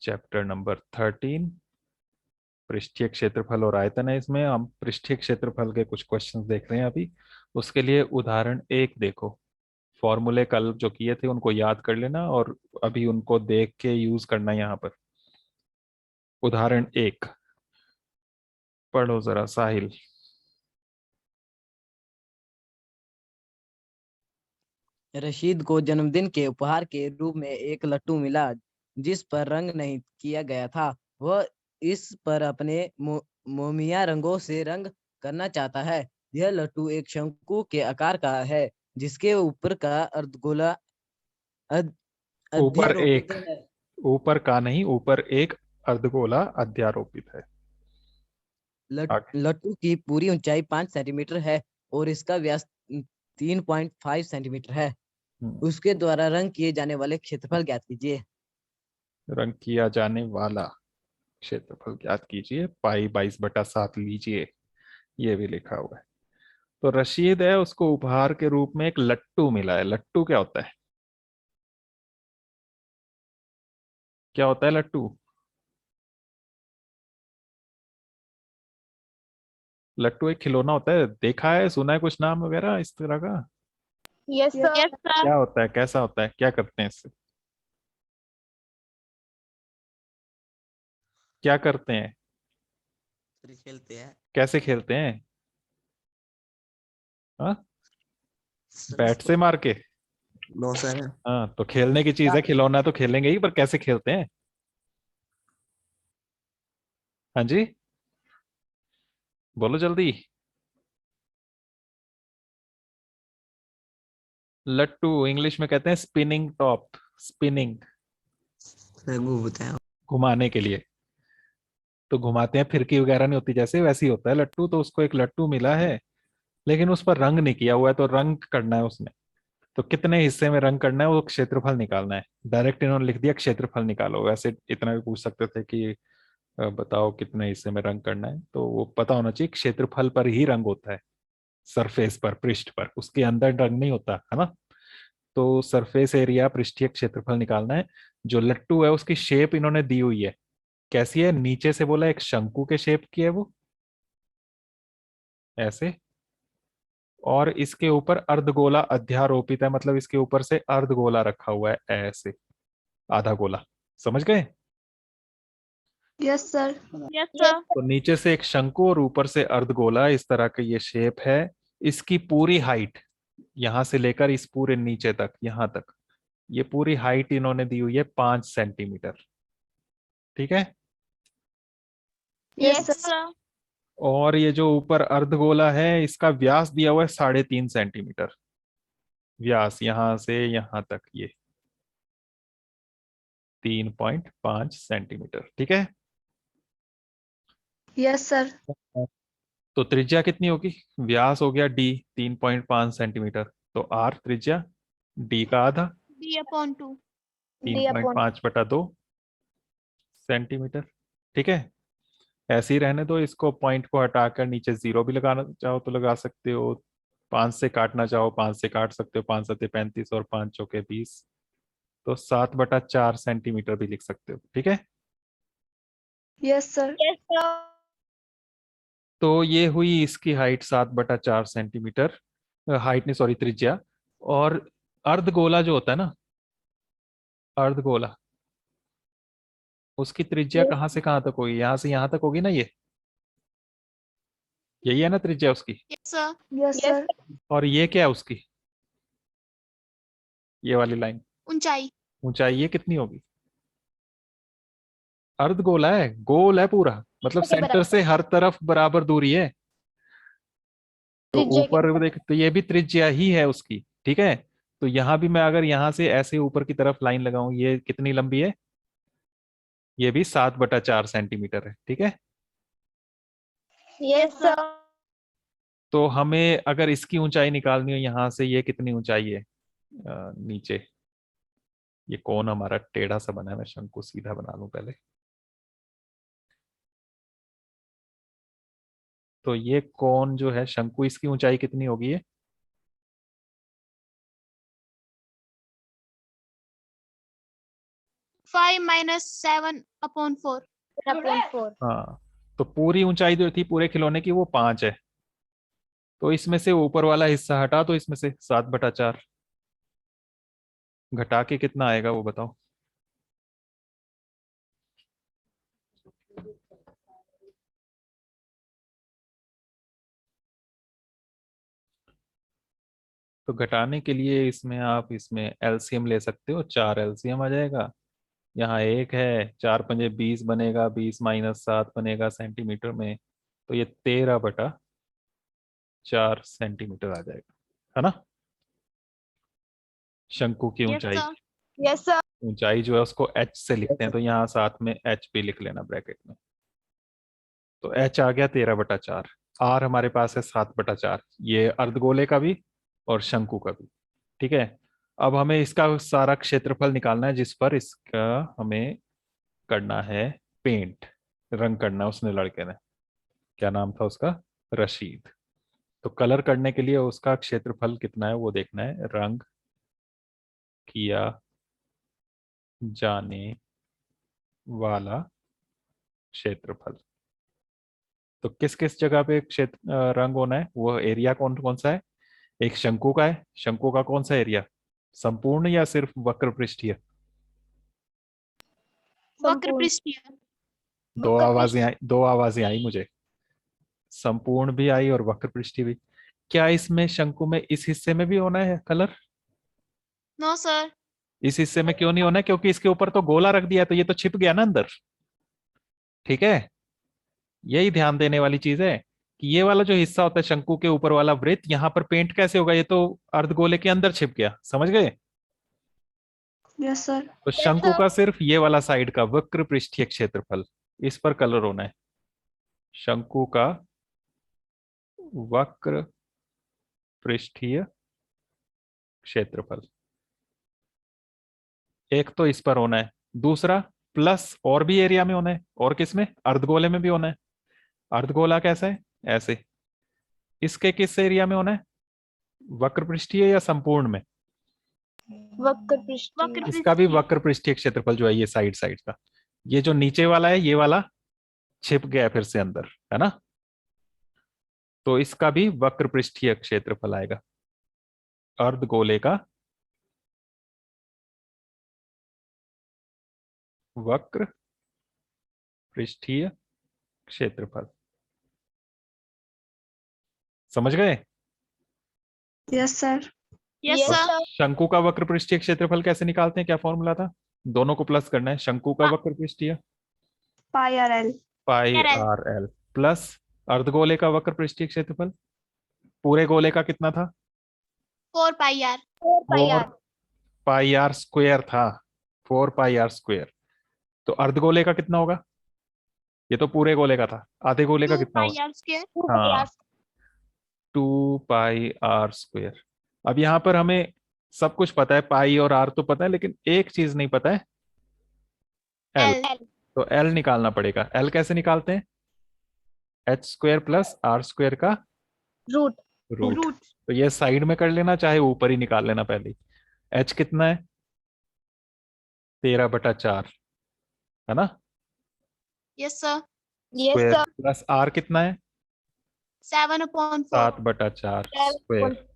Chapter number 13, पृष्ठीय क्षेत्रफल और आयतन है। इसमें हम पृष्ठीय क्षेत्रफल के कुछ क्वेश्चंस देख रहे हैं अभी। उसके लिए उदाहरण एक देखो। फॉर्मूले कल जो किए थे उनको याद कर लेना और अभी उनको देख के यूज करना यहाँ पर। उदाहरण एक पढ़ो जरा साहिल। रशीद को जन्मदिन के उपहार के रूप में एक लट्टू मिला जिस पर रंग नहीं किया गया था। वह इस पर अपने मोमिया रंगों से रंग करना चाहता है। यह लट्टू एक शंकु के आकार का है जिसके ऊपर का अर्धगोला ऊपर अध्यारोपित एक, है। ऊपर का नहीं, ऊपर एक अर्धगोला अध्यारोपित है। आगे। लट्टू की पूरी ऊंचाई 5 सेंटीमीटर है और इसका व्यास 3.5 सेंटीमीटर है। उसके द्वारा रंग किए जाने वाले क्षेत्रफल ज्ञात कीजिए। रंग किया जाने वाला क्षेत्रफल ज्ञात कीजिए। पाई 22/7 लीजिए, ये भी लिखा हुआ है। तो रशीद है, उसको उपहार के रूप में एक लट्टू मिला है। लट्टू क्या होता है? क्या होता है लट्टू? लट्टू एक खिलौना होता है, देखा है, सुना है कुछ नाम वगैरह इस तरह का? Yes sir. क्या होता है, कैसा होता है, क्या करते हैं इससे, क्या करते हैं, खेलते हैं कैसे खेलते हैं? हाँ, सर बैट इसको। से मार के? No sir. हाँ, तो खेलने की चीज है, खिलौना है तो खेलेंगे ही, पर कैसे खेलते हैं? हाँ जी, बोलो जल्दी। लट्टू इंग्लिश में कहते हैं स्पिनिंग टॉप। स्पिनिंग, घूमते हैं। घुमाने के लिए तो घुमाते हैं, फिरकी वगैरह नहीं होती जैसे, वैसे ही होता है लट्टू। तो उसको एक लट्टू मिला है, लेकिन उस पर रंग नहीं किया हुआ है, तो रंग करना है उसने। तो कितने हिस्से में रंग करना है, वो क्षेत्रफल निकालना है। डायरेक्ट इन्होंने लिख दिया क्षेत्रफल निकालो। वैसे इतना भी पूछ सकते थे कि बताओ कितने हिस्से में रंग करना है, तो वो पता होना चाहिए क्षेत्रफल पर ही रंग होता है। सरफेस पर, पृष्ठ पर, उसके अंदर रंग नहीं होता है ना। तो सरफेस एरिया, पृष्ठीय क्षेत्रफल निकालना है। जो लट्टू है उसकी शेप इन्होंने दी हुई है। कैसी है? नीचे से बोला एक शंकु के शेप की है वो, ऐसे। और इसके ऊपर अर्धगोला अध्यारोपित है, मतलब इसके ऊपर से अर्धगोला रखा हुआ है ऐसे, आधा गोला। समझ गए? Yes sir. Yes sir. तो नीचे से एक शंकु और ऊपर से अर्धगोला, इस तरह का ये शेप है। इसकी पूरी हाइट, यहां से लेकर इस पूरे नीचे तक, यहां तक, ये पूरी हाइट इन्होंने दी हुई है 5 सेंटीमीटर। ठीक है। Yes yes sir. सर। और ये जो ऊपर अर्धगोला है, इसका व्यास दिया हुआ है 3.5 सेंटीमीटर। व्यास यहां से यहां तक ये 3.5 सेंटीमीटर। ठीक है। Yes sir. तो त्रिज्या कितनी होगी? व्यास हो गया डी, 3.5 सेंटीमीटर। तो आर त्रिज्या, डी का आधा, D/2। 3.5/2 सेंटीमीटर। ठीक है। ऐसे ही रहने दो इसको। पॉइंट को हटाकर नीचे जीरो भी लगाना चाहो तो लगा सकते हो। 5 से काटना चाहो 5 से काट सकते हो। 5×7 = 35 और 5×4 = 20। तो 7/4 सेंटीमीटर भी लिख सकते हो। ठीक है। Yes sir. Yes sir. तो ये हुई इसकी हाइट 7/4 सेंटीमीटर। हाइट नहीं, सॉरी, त्रिज्या। और अर्धगोला जो होता है ना, अर्धगोला, उसकी त्रिज्या कहाँ से कहाँ तक होगी? यहां से यहां तक होगी ना, ये यही है ना त्रिज्या उसकी। Yes sir. Yes sir. और ये क्या है उसकी, ये वाली लाइन, ऊंचाई। ऊंचाई ये कितनी होगी? अर्धगोला है, गोल है पूरा, मतलब सेंटर से हर तरफ बराबर दूरी है। तो ऊपर देख, तो ये भी त्रिज्या ही है उसकी। ठीक है। तो यहां भी मैं अगर यहां से ऐसे ऊपर की तरफ लाइन लगाऊं, ये कितनी लंबी है? ये भी 7/4 सेंटीमीटर है। ठीक है। Yes sir. तो हमें अगर इसकी ऊंचाई निकालनी हो, यहां से ये कितनी ऊंचाई है? नीचे ये कोण हमारा टेढ़ा सा बना है, मैं शंकु सीधा बना लूं पहले। तो ये कोण जो है शंकु, इसकी ऊंचाई कितनी होगी ये? 5 minus 7 upon 4. हाँ, तो पूरी ऊंचाई जो थी पूरे खिलौने की वो 5 है। तो इसमें से ऊपर वाला हिस्सा हटा तो इसमें से 7/4 घटा के कितना आएगा वो बताओ। तो घटाने के लिए इसमें आप इसमें एलसीएम ले सकते हो, 4 एलसीएम आ जाएगा। यहाँ 1 है, 4×5 = 20 बनेगा, 20 - 7 बनेगा सेंटीमीटर में। तो ये 13/4 सेंटीमीटर आ जाएगा, है ना। शंकु की Yes, ऊंचाई, sir. Yes sir. ऊंचाई जो है उसको एच से लिखते हैं, तो यहाँ साथ में एच भी लिख लेना ब्रैकेट में। तो एच आ गया 13/4। आर हमारे पास है 7/4, ये अर्धगोले का भी और शंकु का भी। ठीक है, अब हमें इसका सारा क्षेत्रफल निकालना है जिस पर इसका हमें करना है पेंट, रंग करना है। उसने, लड़के ने, क्या नाम था उसका, रशीद। तो कलर करने के लिए उसका क्षेत्रफल कितना है वो देखना है। रंग किया जाने वाला क्षेत्रफल। तो किस किस जगह पे क्षेत्र रंग होना है, वो एरिया कौन कौन सा है। एक शंकु का है, शंकु का कौन सा एरिया, संपूर्ण या सिर्फ वक्र पृष्ठीय। वक्र पृष्ठीय. दो आवाजें आई मुझे, संपूर्ण भी आई और वक्र पृष्ठीय भी। क्या इसमें शंकु में इस हिस्से में भी होना है कलर। No, sir. इस हिस्से में क्यों नहीं होना है, क्योंकि इसके ऊपर तो गोला रख दिया है, तो ये तो छिप गया ना अंदर। ठीक है, यही ध्यान देने वाली चीज है कि ये वाला जो हिस्सा होता है शंकु के ऊपर वाला वृत्त, यहाँ पर पेंट कैसे होगा, ये तो अर्धगोले के अंदर छिप गया, समझ गए। Yes sir. तो शंकु का सिर्फ ये वाला साइड का वक्र पृष्ठीय क्षेत्रफल, इस पर कलर होना है। शंकु का वक्र पृष्ठीय क्षेत्रफल एक तो इस पर होना है, दूसरा प्लस और भी एरिया में होना है। और किसमें, अर्धगोले में भी होना है। अर्धगोला कैसा है, ऐसे। इसके किस एरिया में होना है, वक्र पृष्ठीय या संपूर्ण में। वक्र वक्र पृष्ठीय। इसका भी पृष्ठीय. वक्र पृष्ठीय क्षेत्रफल जो है ये साइड साइड का, ये जो नीचे वाला है ये वाला छिप गया फिर से अंदर, है ना। तो इसका भी वक्र पृष्ठीय क्षेत्रफल आएगा अर्धगोले का वक्र पृष्ठीय क्षेत्रफल। समझ गए। Yes sir. Yes, और sir. शंकु का वक्र पृष्ठीय क्षेत्रफल कैसे निकालते हैं, क्या फॉर्मूला था। दोनों को प्लस करना है, शंकु का वक्र पृष्ठीय पाई आर एल। पाई RL. आर एल प्लस अर्धगोले का वक्र पृष्ठीय क्षेत्रफल पूरे गोले का कितना था, 4 pi r. 4πr² था, 4πr²। तो अर्धगोले का कितना होगा, ये तो पूरे गोले का था, आधे गोले का 2 कितना pi होगा। r square. हाँ, 2πr²। अब यहाँ पर हमें सब कुछ पता है, पाई और आर तो पता है, लेकिन एक चीज नहीं पता है, एल। L. तो एल निकालना पड़ेगा। एल कैसे निकालते हैं, h² + r² का रूट। रूट। Root. तो ये साइड में कर लेना, चाहे ऊपर ही निकाल लेना पहले। h कितना है, 13/4, है ना। Yes, sir. Square plus R कितना है, 7 upon 4. 7/4 स्क्वायर।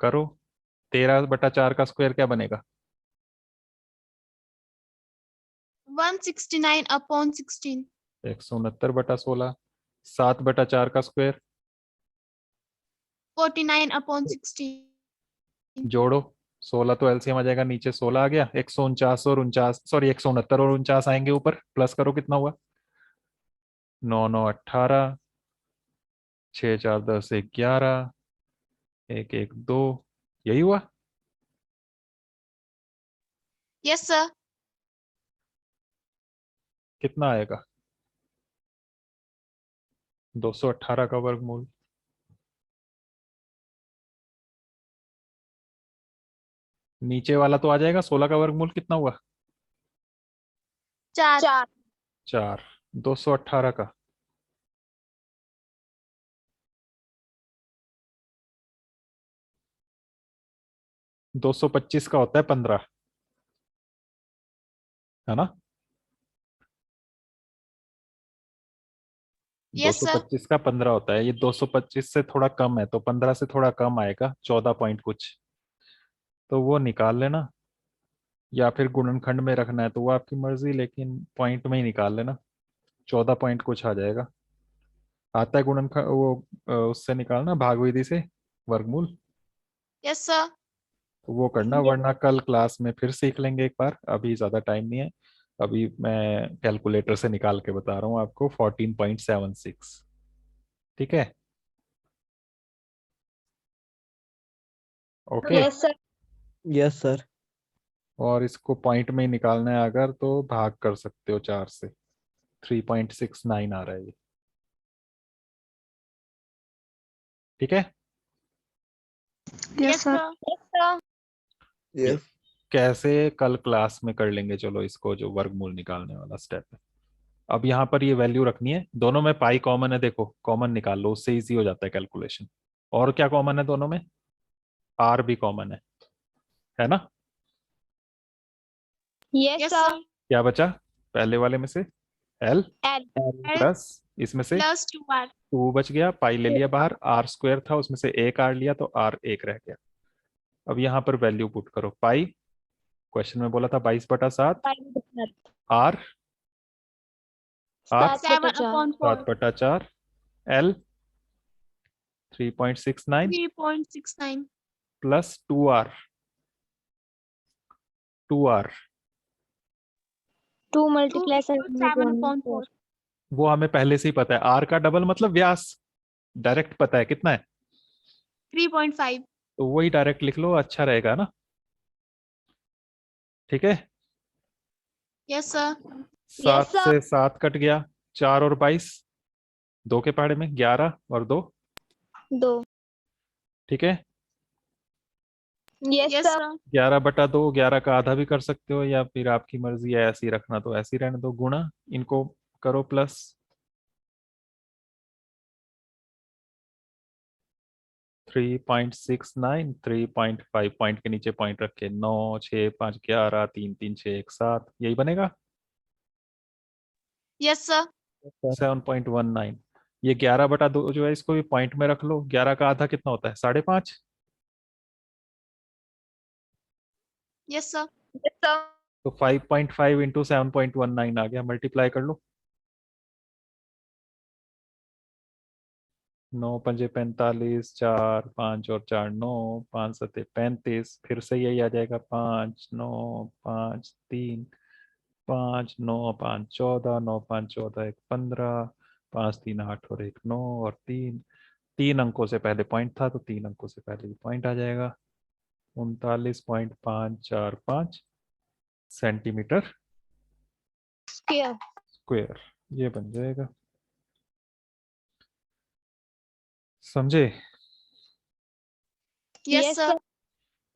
करो, 13/4 का स्क्वायर क्या बनेगा, 169 upon 16. 169/16। 7/4 का स्क्वायर 49 upon 16. जोड़ो, 16 तो एलसीएम आ जाएगा, नीचे 16 आ गया, 149 और 49, सॉरी 169 और 49 आएंगे ऊपर, प्लस करो कितना हुआ, 9 9 18, 6 4 10 11, 1 1 2, यही हुआ। Yes, sir. कितना आएगा, 218 का वर्गमूल। नीचे वाला तो आ जाएगा, 16 का वर्गमूल कितना हुआ, 4. 4। 218 का 225 का होता है 15। है ना? Yes, sir. 225 का 15 होता है, ये 225 से थोड़ा कम है, तो 15 से थोड़ा कम आएगा, 14 पॉइंट कुछ, तो वो निकाल लेना, या फिर गुणनखंड में रखना है तो वो आपकी मर्जी, लेकिन पॉइंट में ही निकाल लेना। 14 पॉइंट कुछ आ जाएगा। आता है गुणनखंड वो उससे निकालना, भागविधि से वर्गमूल, Yes, sir. तो वो करना, वरना कल क्लास में फिर सीख लेंगे एक बार, अभी ज्यादा टाइम नहीं है। अभी मैं कैलकुलेटर से निकाल के बता रहा हूँ आपको, 14.76। ठीक है, okay. Yes sir. Yes sir. और इसको पॉइंट में ही निकालना है अगर, तो भाग कर सकते हो 4 से, 3.69 आ रहा है ये। ठीक है, यस सर। ये कैसे कल क्लास में कर लेंगे, चलो इसको, जो वर्गमूल निकालने वाला स्टेप है। अब यहाँ पर ये वैल्यू रखनी है, दोनों में पाई कॉमन है, देखो कॉमन निकाल लो, उससे इजी हो जाता है कैलकुलेशन। और क्या कॉमन है दोनों में? आर भी कॉमन है ना? Yes Yes, sir. sir. क्या बचा पहले वाले में से? L L. L प्लस इसमें से plus 2R. 2 बच गया, पाई ले लिया बाहर, आर स्क्वायर था उसमें से एक आर लिया, तो आर एक रह गया। अब यहाँ पर वैल्यू पुट करो, पाई क्वेश्चन में बोला था 22/7, R R 7/4. 7/4, L 3.69 3.69. Plus 2R, 2R 2 2 multiply into 7/4. वो हमें पहले से ही पता है, आर का डबल मतलब व्यास, डायरेक्ट पता है कितना है, 3.5. तो वही डायरेक्ट लिख लो, अच्छा रहेगा ना? ठीक है, Yes, sir. 7 से 7 कट गया, 4 और 22, 2 के पहाड़े में 11 और 2, 2। ठीक है। Yes Yes, sir. sir. 11/2, 11 का आधा भी कर सकते हो, या फिर आपकी मर्जी है ऐसे ही रखना तो ऐसे ही रहने दो, गुणा इनको करो प्लस, 3.69, 3.5 पॉइंट के नीचे पॉइंट रखे, 9 6 5 11 3 3 6 1 7, यही बनेगा Yes, sir. 7.19। ये 11/2 जो है, इसको भी पॉइंट में रख लो, 11 का आधा कितना होता है? 5.5, Yes, sir. Yes sir. तो 5.5 इंटू 7.19 आ गया, मल्टीप्लाई कर लो, 9 पंजे 45, 4 5 और 4 9, 5 सते 35, फिर से यही आ जाएगा, 5 9 5 3, 5 9 5 14, 9 5 14 1 15, 5 3 8 और 1 9 और 3 अंकों से पहले पॉइंट था, तो 3 अंकों से पहले भी पॉइंट आ जाएगा, 39.545 सेंटीमीटर स्क्वायर। स्क्वायर, ये बन जाएगा। समझे? Yes, sir.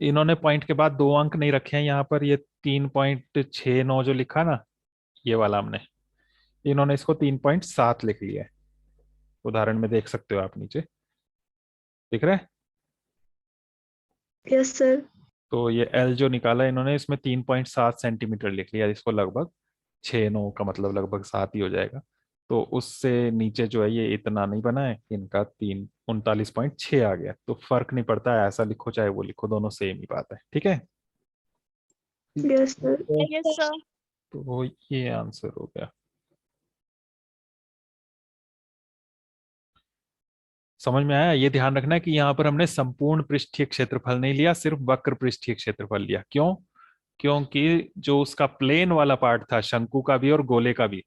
इन्होंने पॉइंट के बाद 2 अंक नहीं रखे हैं यहाँ पर, ये 3.69 जो लिखा ना, ये वाला हमने, इन्होंने इसको 3.7 लिख लिया है, उदाहरण में देख सकते हो आप नीचे, दिख रहा है? Yes sir. तो ये एल जो निकाला इन्होंने, इसमें 3.7 सेंटीमीटर लिख लिया, इसको लगभग 6 9 का मतलब लगभग 7 ही हो जाएगा, तो उससे नीचे जो है ये इतना नहीं बना है, इनका 39.6 आ गया, तो फर्क नहीं पड़ता है, ऐसा लिखो चाहे वो लिखो, दोनों सेम ही बात है। ठीक है, यस सर। Yes, sir. तो ये आंसर हो गया। समझ में आया? ये ध्यान रखना है कि यहाँ पर हमने संपूर्ण पृष्ठीय क्षेत्रफल नहीं लिया, सिर्फ वक्र पृष्ठीय क्षेत्रफल लिया। क्यों? क्योंकि जो उसका प्लेन वाला पार्ट था, शंकु का भी और गोले का भी,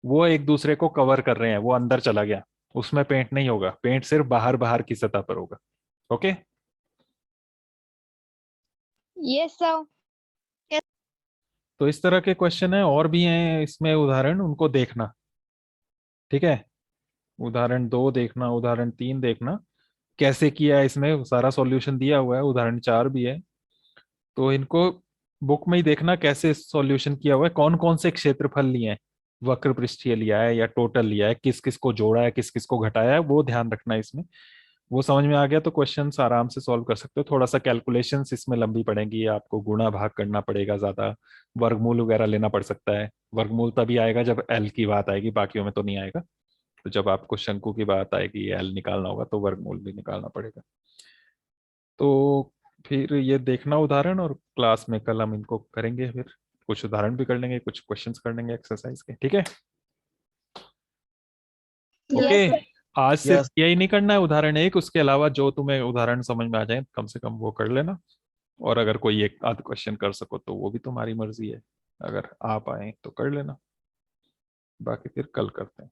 वो एक दूसरे को कवर कर रहे हैं, वो अंदर चला गया, उसमें पेंट नहीं होगा, पेंट सिर्फ बाहर बाहर की सतह पर होगा। Okay, yes sir. तो इस तरह के क्वेश्चन है, और भी हैं इसमें उदाहरण, उनको देखना। ठीक है, उदाहरण 2 देखना, उदाहरण 3 देखना, कैसे किया है, इसमें सारा सॉल्यूशन दिया हुआ है, उदाहरण 4 भी है, तो इनको बुक में ही देखना कैसे सॉल्यूशन किया हुआ है, कौन कौन से क्षेत्रफल लिए हैं, वक्र पृष्ठीय लिया है या टोटल लिया है, किस किस को जोड़ा है, किस किस को घटाया है, वो ध्यान रखना है इसमें। वो समझ में आ गया तो क्वेश्चंस आराम से सॉल्व कर सकते हो। थोड़ा सा कैलकुलेशंस इसमें लंबी पड़ेगी, आपको गुणा भाग करना पड़ेगा ज्यादा, वर्गमूल वगैरह लेना पड़ सकता है। वर्गमूल तभी आएगा जब एल की बात आएगी, बाकियों में तो नहीं आएगा। तो जब आपको शंकु की बात आएगी, एल निकालना होगा, तो वर्गमूल भी निकालना पड़ेगा। तो फिर ये देखना उदाहरण, और क्लास में कल हम इनको करेंगे, फिर कुछ उदाहरण भी कर लेंगे, कुछ क्वेश्चंस कर लेंगे एक्सरसाइज के, ठीक है। Okay, Yes, sir. आज सिर्फ यस यही नहीं करना है उदाहरण एक, उसके अलावा जो तुम्हें उदाहरण समझ में आ जाए कम से कम वो कर लेना। और अगर कोई एक आध क्वेश्चन कर सको तो वो भी तुम्हारी मर्जी है, अगर आ पाए तो कर लेना, बाकी फिर कल करते हैं।